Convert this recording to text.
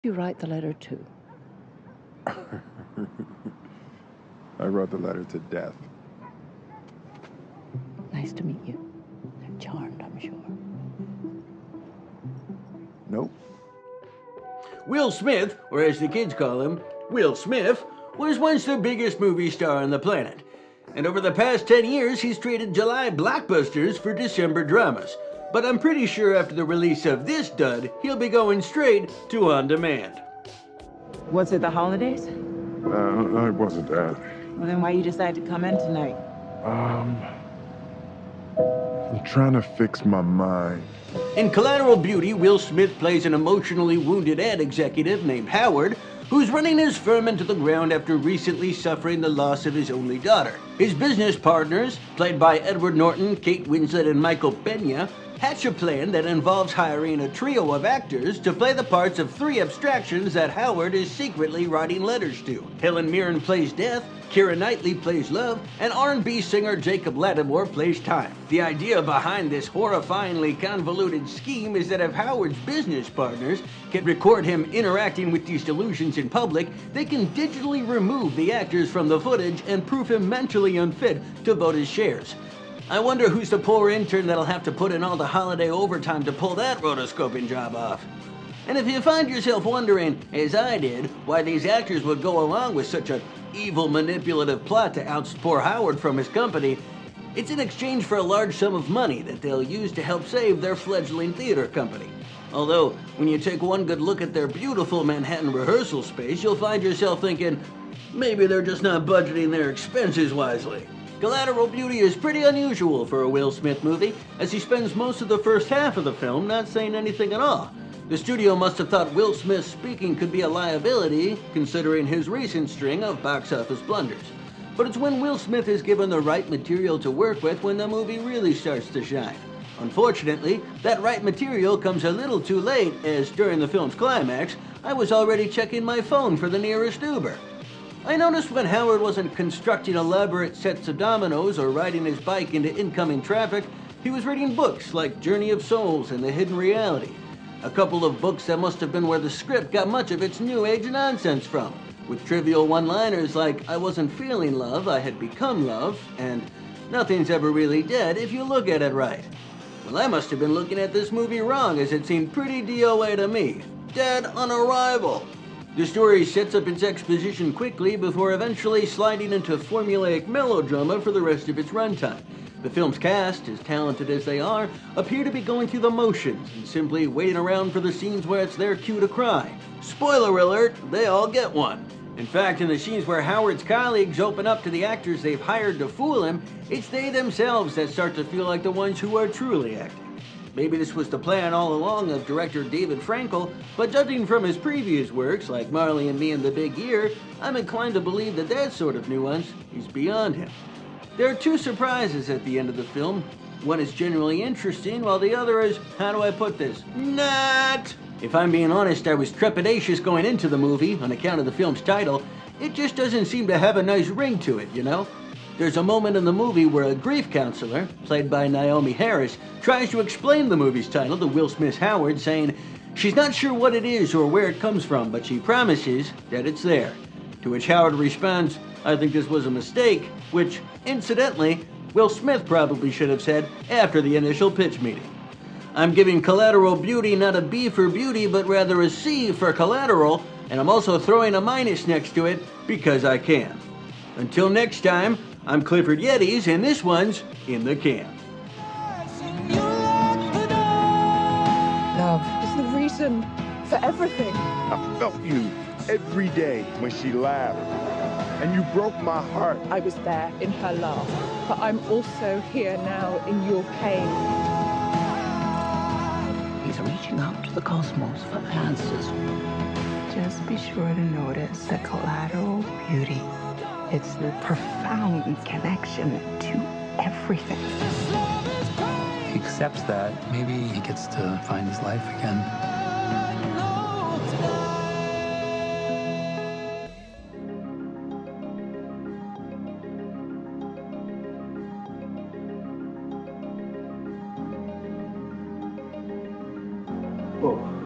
you write the letter to? I wrote the letter to death. Nice to meet you. They're charmed, I'm sure. Nope. Will Smith, or as the kids call him, Will Smith, was once the biggest movie star on the planet. And over the past 10 years, he's traded July blockbusters for December dramas. But I'm pretty sure after the release of this dud, he'll be going straight to on demand. Was it the holidays? It wasn't that. Well, then why you decided to come in tonight? I'm trying to fix my mind. In Collateral Beauty, Will Smith plays an emotionally wounded ad executive named Howard, who's running his firm into the ground after recently suffering the loss of his only daughter. His business partners, played by Edward Norton, Kate Winslet, and Michael Pena, hatch a plan that involves hiring a trio of actors to play the parts of three abstractions that Howard is secretly writing letters to. Helen Mirren plays Death, Keira Knightley plays Love, and R&B singer Jacob Lattimore plays Time. The idea behind this horrifyingly convoluted scheme is that if Howard's business partners can record him interacting with these delusions in public, they can digitally remove the actors from the footage and prove him mentally unfit to vote his shares. I wonder who's the poor intern that'll have to put in all the holiday overtime to pull that rotoscoping job off. And if you find yourself wondering, as I did, why these actors would go along with such an evil, manipulative plot to oust poor Howard from his company, it's in exchange for a large sum of money that they'll use to help save their fledgling theater company. Although, when you take one good look at their beautiful Manhattan rehearsal space, you'll find yourself thinking, maybe they're just not budgeting their expenses wisely. Collateral Beauty is pretty unusual for a Will Smith movie, as he spends most of the first half of the film not saying anything at all. The studio must have thought Will Smith's speaking could be a liability, considering his recent string of box office blunders. But it's when Will Smith is given the right material to work with when the movie really starts to shine. Unfortunately, that right material comes a little too late, as during the film's climax, I was already checking my phone for the nearest Uber. I noticed when Howard wasn't constructing elaborate sets of dominoes or riding his bike into incoming traffic, he was reading books like Journey of Souls and The Hidden Reality. A couple of books that must have been where the script got much of its new age nonsense from, with trivial one-liners like, I wasn't feeling love, I had become love, and nothing's ever really dead if you look at it right. Well, I must have been looking at this movie wrong, as it seemed pretty DOA to me. Dead on arrival. The story sets up its exposition quickly before eventually sliding into formulaic melodrama for the rest of its runtime. The film's cast, as talented as they are, appear to be going through the motions and simply waiting around for the scenes where it's their cue to cry. Spoiler alert, they all get one. In fact, in the scenes where Howard's colleagues open up to the actors they've hired to fool him, it's they themselves that start to feel like the ones who are truly acting. Maybe this was the plan all along of director David Frankel, but judging from his previous works, like Marley and Me and the Big Ear, I'm inclined to believe that that sort of nuance is beyond him. There are two surprises at the end of the film. One is genuinely interesting, while the other is, how do I put this, not! If I'm being honest, I was trepidatious going into the movie on account of the film's title. It just doesn't seem to have a nice ring to it, you know? There's a moment in the movie where a grief counselor, played by Naomi Harris, tries to explain the movie's title to Will Smith's Howard, saying she's not sure what it is or where it comes from, but she promises that it's there. To which Howard responds, I think this was a mistake, which, incidentally, Will Smith probably should have said after the initial pitch meeting. I'm giving Collateral Beauty not a B for beauty, but rather a C for collateral, and I'm also throwing a minus next to it because I can. Until next time, I'm Clifford Yeddes, and this one's In the Can. Love is the reason for everything. I felt you every day when she laughed, and you broke my heart. I was there in her laugh, but I'm also here now in your pain. He's reaching out to the cosmos for answers. Just be sure to notice the collateral beauty. It's the profound connection to everything. He accepts that. Maybe he gets to find his life again. Oh.